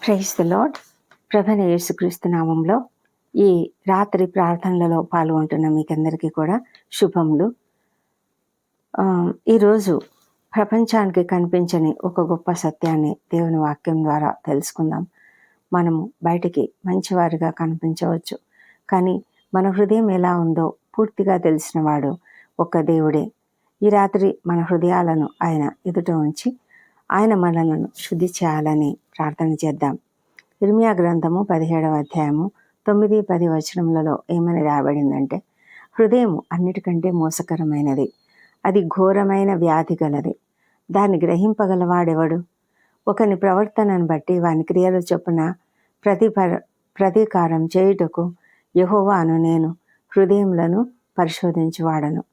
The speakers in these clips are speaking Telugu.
Praise the lord. ప్రభువైన యేసుక్రీస్తు నామంలో ఈ రాత్రి ప్రార్థనలలో పాల్గొంటున్న మీకందరికీ కూడా శుభములు. ఈరోజు ప్రపంచానికి కనిపించని ఒక గొప్ప సత్యాన్ని దేవుని వాక్యం ద్వారా తెలుసుకుందాం. మనము బయటికి మంచివారిగా కనిపించవచ్చు, కానీ మన హృదయం ఎలా ఉందో పూర్తిగా తెలిసినవాడు ఒక్క దేవుడే. ఈ రాత్రి మన హృదయాలను ఆయన ఎదుట ఉంచి ఆయన మనలను శుద్ధి చేయాలని ప్రార్థన చేద్దాం. ఇర్మియా గ్రంథము 17వ అధ్యాయము 9-10 వచనములలో ఏమని రాయబడిందంటే, హృదయం అన్నిటికంటే మోసకరమైనది, అది ఘోరమైన వ్యాధి గలది, దాన్ని గ్రహింపగలవాడెవడు? ఒకని ప్రవర్తనను బట్టి వాని క్రియల చొప్పున ప్రతీకారం చేయుటకు యెహోవాను నేను హృదయములను పరిశోధించువాడను,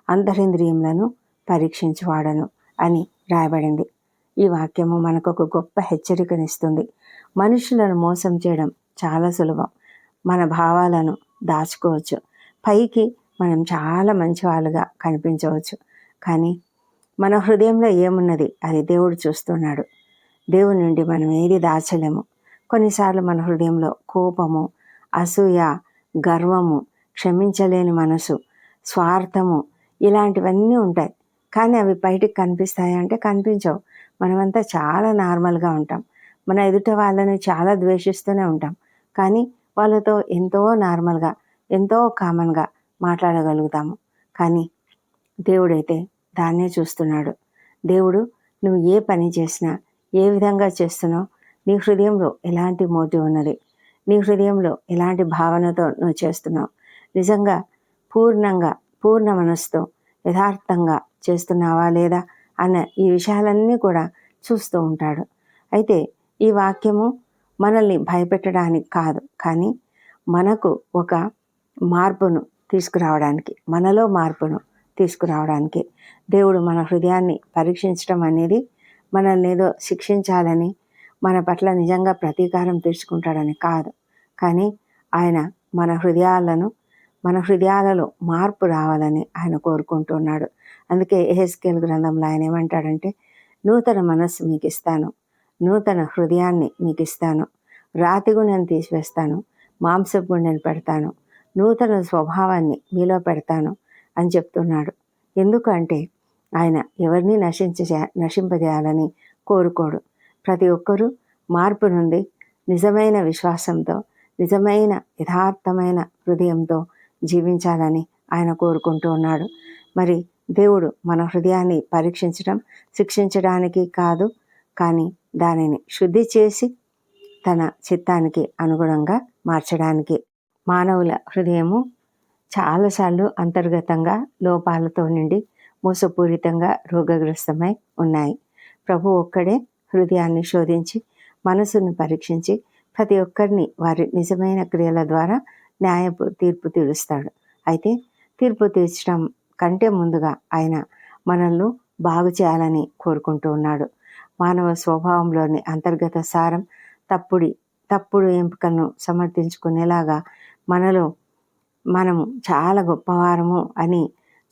అంతరింద్రియములను పరీక్షించువాడను అని రాయబడింది. ఈ వాక్యము మనకు ఒక గొప్ప హెచ్చరికనిస్తుంది. మనుషులను మోసం చేయడం చాలా సులభం. మన భావాలను దాచుకోవచ్చు, పైకి మనం చాలా మంచి వాళ్ళుగా కనిపించవచ్చు, కానీ మన హృదయంలో ఏమున్నది అది దేవుడు చూస్తున్నాడు. దేవుని నుండి మనం ఏది దాచలేము. కొన్నిసార్లు మన హృదయంలో కోపము, అసూయ, గర్వము, క్షమించలేని మనసు, స్వార్థము ఇలాంటివన్నీ ఉంటాయి. కానీ అవి బయటికి కనిపిస్తాయంటే కనిపించవు. మనమంతా చాలా నార్మల్గా ఉంటాం. మన ఎదుట వాళ్ళని చాలా ద్వేషిస్తూనే ఉంటాం, కానీ వాళ్ళతో ఎంతో నార్మల్గా, ఎంతో కామన్గా మాట్లాడగలుగుతాము. కానీ దేవుడైతే దాన్నే చూస్తున్నాడు. దేవుడు నువ్వు ఏ పని చేసినా, ఏ విధంగా చేస్తున్నావు, నీ హృదయంలో ఎలాంటి మోటివ్ ఉన్నది, నీ హృదయంలో ఎలాంటి భావనతో నువ్వు చేస్తున్నావు, నిజంగా పూర్ణ మనసుతో యథార్థంగా చేస్తున్నావా లేదా అన్న ఈ విషయాలన్నీ కూడా చూస్తూ ఉంటాడు. అయితే ఈ వాక్యము మనల్ని భయపెట్టడానికి కాదు, కానీ మనకు ఒక మార్పును తీసుకురావడానికి, మనలో మార్పును తీసుకురావడానికి దేవుడు మన హృదయాన్ని పరీక్షించడం అనేది మనల్ని ఏదో శిక్షించాలని, మన పట్ల నిజంగా ప్రతీకారం తీర్చుకుంటాడని కాదు, కానీ ఆయన మన హృదయాలలో మార్పు రావాలని ఆయన కోరుకుంటున్నాడు. అందుకే యెహెజ్కేలు గ్రంథంలో ఆయన ఏమంటాడంటే, నూతన మనస్సు మీకు ఇస్తాను, నూతన హృదయాన్ని మీకు ఇస్తాను, రాతి గుండెను తీసివేస్తాను, మాంసపు గుండెను పెడతాను, నూతన స్వభావాన్ని మీలో పెడతాను అని చెప్తున్నాడు. ఎందుకంటే ఆయన ఎవరిని నశింపజేయాలని కోరుకోడు. ప్రతి ఒక్కరూ మార్పు నుండి నిజమైన విశ్వాసంతో, నిజమైన యథార్థమైన హృదయంతో జీవించాలని ఆయన కోరుకుంటూ ఉన్నాడు. మరి దేవుడు మన హృదయాన్ని పరీక్షించడం శిక్షించడానికి కాదు, కానీ దానిని శుద్ధి చేసి తన చిత్తానికి అనుగుణంగా మార్చడానికి. మానవుల హృదయము చాలాసార్లు అంతర్గతంగా లోపాలతో నిండి మోసపూరితంగా రోగగ్రస్తమై ఉన్నాయి. ప్రభు ఒక్కడే హృదయాన్ని శోధించి మనసును పరీక్షించి ప్రతి ఒక్కరిని వారి నిజమైన క్రియల ద్వారా తీర్పు తీరుస్తాడు. అయితే తీర్పు తీర్చడం కంటే ముందుగా ఆయన మనల్ని బాగు చేయాలని కోరుకుంటూ ఉన్నాడు. మానవ స్వభావంలోని అంతర్గత సారం తప్పుడు ఎంపికలను సమర్థించుకునేలాగా మనము చాలా గొప్పవారము అని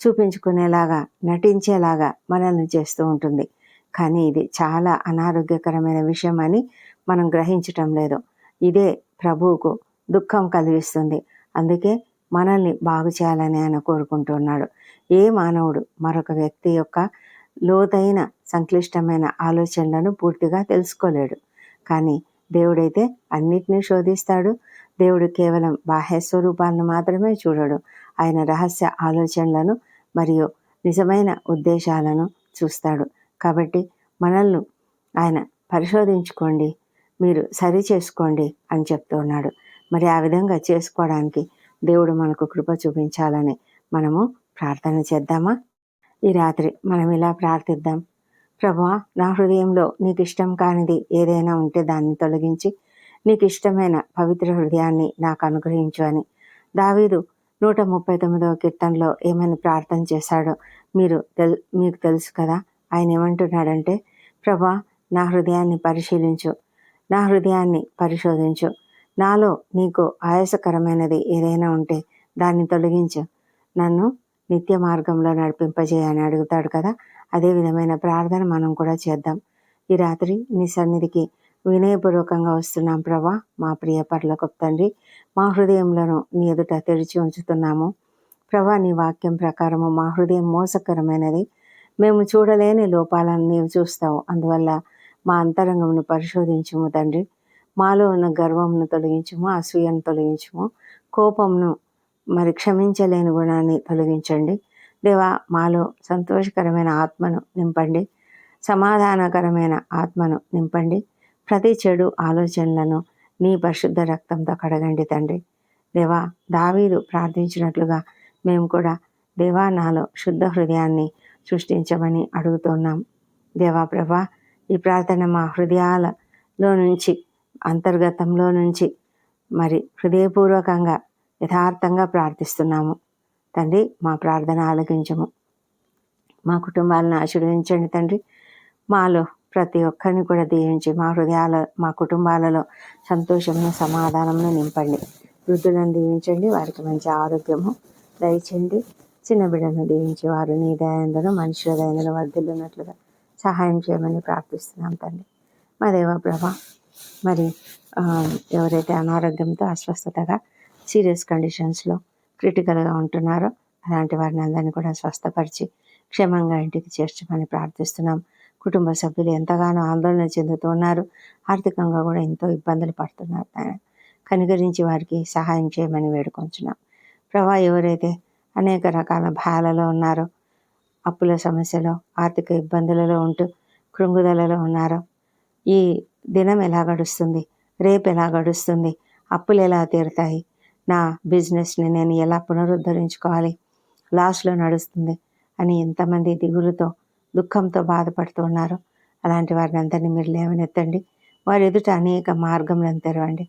చూపించుకునేలాగా, నటించేలాగా మనల్ని చేస్తూ ఉంటుంది. కానీ ఇది చాలా అనారోగ్యకరమైన విషయం అని మనం గ్రహించటం లేదు. ఇదే ప్రభువుకు దుఃఖం కలిగిస్తుంది. అందుకే మనల్ని బాగు చేయాలని ఆయన కోరుకుంటున్నాడు. ఏ మానవుడు మరొక వ్యక్తి యొక్క లోతైన సంక్లిష్టమైన ఆలోచనలను పూర్తిగా తెలుసుకోలేడు, కానీ దేవుడైతే అన్నిటినీ శోధిస్తాడు. దేవుడు కేవలం బాహ్య స్వరూపాలను మాత్రమే చూడడు, ఆయన రహస్య ఆలోచనలను మరియు నిజమైన ఉద్దేశాలను చూస్తాడు. కాబట్టి మనల్ని ఆయన పరిశోధించుకోండి, మీరు సరి చేసుకోండి అని చెప్తున్నాడు. మరి ఆ విధంగా చేసుకోవడానికి దేవుడు మనకు కృప చూపించాలని మనము ప్రార్థన చేద్దామా? ఈ రాత్రి మనం ఇలా ప్రార్థిద్దాం. ప్రభువా, నా హృదయంలో నీకు ఇష్టం కానిది ఏదైనా ఉంటే దాన్ని తొలగించి నీకు ఇష్టమైన పవిత్ర హృదయాన్ని నాకు అనుగ్రహించు అని దావీదు 139వ కీర్తనలో ఏమని ప్రార్థన చేశాడో మీకు తెలుసు కదా. ఆయన ఏమంటున్నాడంటే, ప్రభువా, నా హృదయాన్ని పరిశీలించు, నా హృదయాన్ని పరిశోధించు, నాలో నీకు ఆయాసకరమైనది ఏదైనా ఉంటే దాన్ని తొలగించు, నన్ను నిత్య మార్గంలో నడిపింపజేయని అడుగుతాడు కదా. అదే విధమైన ప్రార్థన మనం కూడా చేద్దాం. ఈ రాత్రి నీ సన్నిధికి వినయపూర్వకంగా వస్తున్నాం ప్రభా. మా ప్రియ పరలోకపు తండ్రి, మా హృదయములను నీ ఎదుట తెరిచి ఉంచుతున్నాము ప్రభా. నీ వాక్యం ప్రకారము మా హృదయం మోసకరమైనది, మేము చూడలేని లోపాలను నీవు చూస్తావు. అందువల్ల మా అంతరంగమును పరిశోధించుము తండ్రి. మాలో ఉన్న గర్వమును తొలగించుము, అసూయను తొలగించుము, కోపమును మరి క్షమించలేని గుణాన్ని తొలగించండి దేవా. మాలో సంతోషకరమైన ఆత్మను నింపండి, సమాధానకరమైన ఆత్మను నింపండి. ప్రతి చెడు ఆలోచనలను నీ పరిశుద్ధ రక్తంతో కడగండి తండ్రి దేవా. దావీదు ప్రార్థించినట్లుగా మేము కూడా దేవా నాలో శుద్ధ హృదయాన్ని సృష్టించమని అడుగుతున్నాం దేవా ప్రభా. ఈ ప్రార్థన మా హృదయాలలో నుంచి, అంతర్గతంలో నుంచి మరి హృదయపూర్వకంగా యథార్థంగా ప్రార్థిస్తున్నాము తండ్రి. మా ప్రార్థన ఆలకించము, మా కుటుంబాలను ఆశీర్వదించండి తండ్రి. మాలో ప్రతి ఒక్కరిని కూడా దీవించి మా కుటుంబాలలో సంతోషమును సమాధానమును నింపండి. వృద్ధులను దీవించండి, వారికి మంచి ఆరోగ్యము దయచండి. చిన్న బిడ్డను దీవించి వారు నీ దయందును మనుషుల దయందును వర్ధిల్లున్నట్లుగా సహాయం చేయమని ప్రార్థిస్తున్నాం తండ్రి. మా దేవ ప్రభా, మరి ఎవరైతే అనారోగ్యంతో అస్వస్థతగా సీరియస్ కండిషన్స్లో క్రిటికల్గా ఉంటున్నారో అలాంటి వారిని అందరినీ కూడా స్వస్థపరిచి క్షేమంగా ఇంటికి చేర్చమని ప్రార్థిస్తున్నాం. కుటుంబ సభ్యులు ఎంతగానో ఆందోళన చెందుతూ ఉన్నారు, ఆర్థికంగా కూడా ఎంతో ఇబ్బందులు పడుతున్నారు. కనికరించి వారికి సహాయం చేయమని వేడుకొంచున్నాం ప్రభా. ఎవరైతే అనేక రకాల భయాలలో ఉన్నారో, అప్పుల సమస్యలో, ఆర్థిక ఇబ్బందులలో ఉంటూ కృంగుదలలో ఉన్నారో, ఈ దినం ఎలా గడుస్తుంది, రేపు ఎలా గడుస్తుంది, అప్పులు ఎలా తీరుతాయి, నా బిజినెస్ని నేను ఎలా పునరుద్ధరించుకోవాలి, లాస్లో నడుస్తుంది అని ఎంతమంది దిగులుతో దుఃఖంతో బాధపడుతూ ఉన్నారు. అలాంటి వారిని అందరినీ మీరు లేవనెత్తండి. వారి ఎదుట అనేక మార్గములను తెరవండి.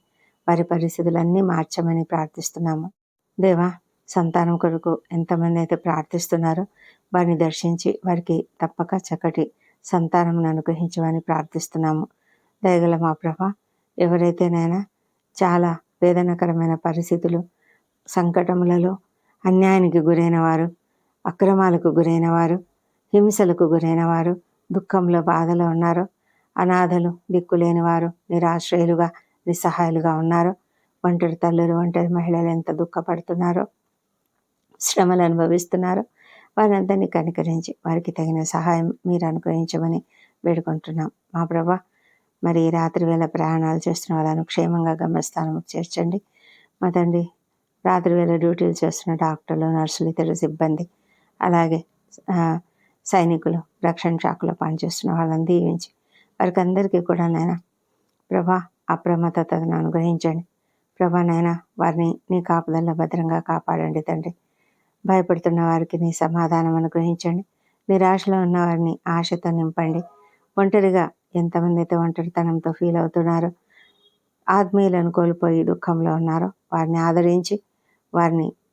వారి పరిస్థితులన్నీ మార్చమని ప్రార్థిస్తున్నాము దేవా. సంతానం కొరకు ఎంతమంది అయితే ప్రార్థిస్తున్నారో వారిని దర్శించి వారికి తప్పక చక్కటి సంతానమును అనుగ్రహించమని ప్రార్థిస్తున్నాము దయగల మా ప్రభా. ఎవరైతేనైనా చాలా వేదనకరమైన పరిస్థితులు, సంకటములలో, అన్యాయానికి గురైన వారు, అక్రమాలకు గురైన వారు, హింసలకు గురైన వారు, దుఃఖంలో బాధలో ఉన్నారో, అనాథలు, దిక్కులేని వారు, నిరాశ్రయులుగా నిస్సహాయులుగా ఉన్నారో, ఒంటరి తల్లులు, ఒంటరి మహిళలు ఎంత దుఃఖపడుతున్నారో, శ్రమలు అనుభవిస్తున్నారో వారందరినీ కనికరించి వారికి తగిన సహాయం మీరు అనుగ్రహించమని వేడుకుంటున్నాం మా ప్రభా. మరి రాత్రి వేళ ప్రయాణాలు చేస్తున్న వాళ్ళను క్షేమంగా గమ్యస్థానంకు చేర్చండి మా తండ్రి. రాత్రి వేళ డ్యూటీలు చేస్తున్న డాక్టర్లు, నర్సులు, ఇతర సిబ్బంది, అలాగే సైనికులు, రక్షణ శాఖలో పనిచేస్తున్న వాళ్ళని దీవించి వారికి అందరికీ కూడా నాయన ప్రభా అప్రమత్తతను అనుగ్రహించండి ప్రభా. నాయన వారిని నీ కాపుదల్లో భద్రంగా కాపాడండి తండ్రి. భయపడుతున్న వారికి నీ సమాధానం అనుగ్రహించండి. నిరాశలో ఉన్న వారిని ఆశతో నింపండి. ఒంటరిగా ఎంతమంది అయితే ఒంటరితనంతో ఫీల్ అవుతున్నారో, ఆత్మీయులను కోల్పోయి దుఃఖంలో ఉన్నారో వారిని ఆదరించి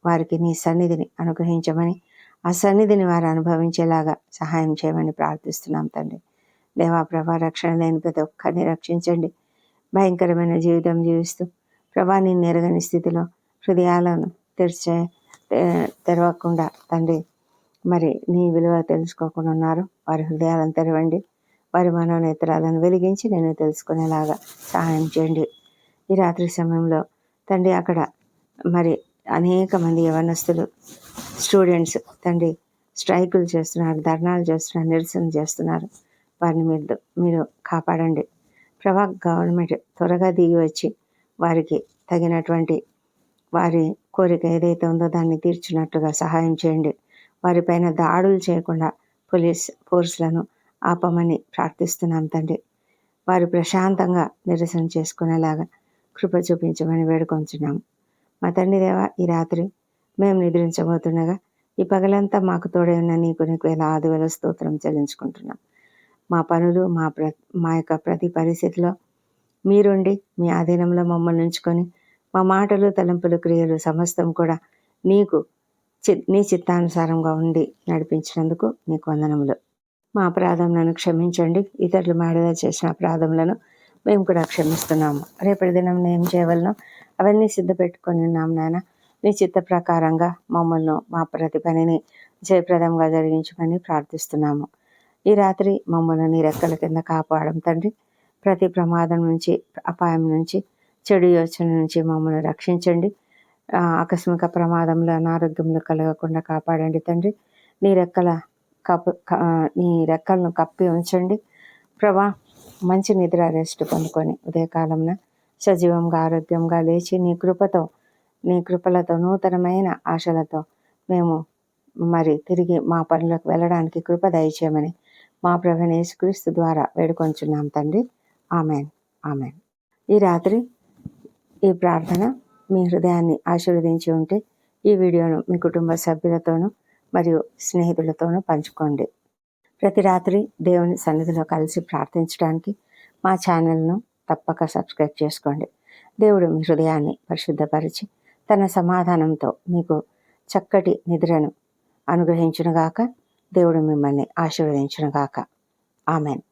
వారికి నీ సన్నిధిని అనుగ్రహించమని, ఆ సన్నిధిని వారు అనుభవించేలాగా సహాయం చేయమని ప్రార్థిస్తున్నాం తండ్రి. దేవా ప్రభా, రక్షణ లేని ప్రతి ఒక్కరిని రక్షించండి. భయంకరమైన జీవితం జీవిస్తూ ప్రభా నిన్ను ఎరగని స్థితిలో హృదయాలను తెరవకుండా తండ్రి మరి నీ విలువ తెలుసుకోకుండా ఉన్నారు. వారి హృదయాలను తెరవండి. వారి మనోనేత్రాలను వెలిగించి నేను తెలుసుకునేలాగా సహాయం చేయండి. ఈ రాత్రి సమయంలో తండ్రి అక్కడ మరి అనేక మంది యవనస్తులు, స్టూడెంట్స్ తండ్రి స్ట్రైకులు చేస్తున్నారు, ధర్నాలు చేస్తున్నారు, నిరసన చేస్తున్నారు. వారిని మీరు కాపాడండి ప్రభా. గవర్నమెంట్ త్వరగా దిగి వచ్చి వారికి తగినటువంటి వారి కోరిక ఏదైతే ఉందో దాన్ని తీర్చినట్టుగా సహాయం చేయండి. వారిపైన దాడులు చేయకుండా ఫోర్స్లను ఆపమని ప్రార్థిస్తున్నాం తండ్రి. వారు ప్రశాంతంగా నిరసన చేసుకునేలాగా కృప చూపించమని వేడుకొంచున్నాము మా తండ్రి దేవా. ఈ రాత్రి మేము నిద్రించబోతుండగా ఈ పగలంతా మాకు తోడై ఉన్న నీకు వేలాది వేల స్తోత్రం చెల్లించుకుంటున్నాం. మా పనులు, మా యొక్క ప్రతి పరిస్థితిలో మీరుండి మీ ఆధీనంలో మమ్మల్ని ఉంచుకొని మా మాటలు, తలంపులు, క్రియలు సమస్తం కూడా నీ చిత్తానుసారంగా ఉండి నడిపించినందుకు నీకు వందనములు. మా అపరాధములను క్షమించండి. ఇతరులు మాడగా చేసిన అపరాధములను మేము కూడా క్షమిస్తున్నాము. రేపటి దినం ఏం చేయవలనో అవన్నీ సిద్ధపెట్టుకొని ఉన్నాం నాయన. నీ చిత్త ప్రకారంగా మమ్మల్ని మా ప్రతి పనిని జయప్రదంగా జరిగించమని ప్రార్థిస్తున్నాము. ఈ రాత్రి మమ్మల్ని నీ రెక్కల కింద కాపాడడం తండ్రి. ప్రతి ప్రమాదం నుంచి, అపాయం నుంచి, చెడు యోచన నుంచి మమ్మల్ని రక్షించండి. ఆకస్మిక ప్రమాదంలో అనారోగ్యంలో కలగకుండా కాపాడండి తండ్రి. నీ రెక్కలను కప్పి ఉంచండి ప్రభా. మంచి నిద్ర రెస్ట్ పొందుకొని ఉదయకాలంన సజీవంగా ఆరోగ్యంగా లేచి నీ కృపలతో నూతనమైన ఆశలతో మేము మరి తిరిగి మా పనులకు వెళ్ళడానికి కృప దయచేయమని మా ప్రభువైన యేసుక్రీస్తు ద్వారా వేడుకొంచున్నాం తండ్రి. Amen, amen. ఈ రాత్రి ఈ ప్రార్థన మీ హృదయాన్ని ఆశీర్వదించి ఉంటే ఈ వీడియోను మీ కుటుంబ సభ్యులతోనూ మరియు స్నేహితులతోనూ పంచుకోండి. ప్రతి రాత్రి దేవుని సన్నిధిలో కలిసి ప్రార్థించడానికి మా ఛానల్ను తప్పక సబ్స్క్రైబ్ చేసుకోండి. దేవుడు మీ హృదయాన్ని పరిశుద్ధపరిచి తన సమాధానంతో మీకు చక్కటి నిద్రను అనుగ్రహించునుగాక. దేవుడు మిమ్మల్ని ఆశీర్వదించునుగాక. ఆమెన్.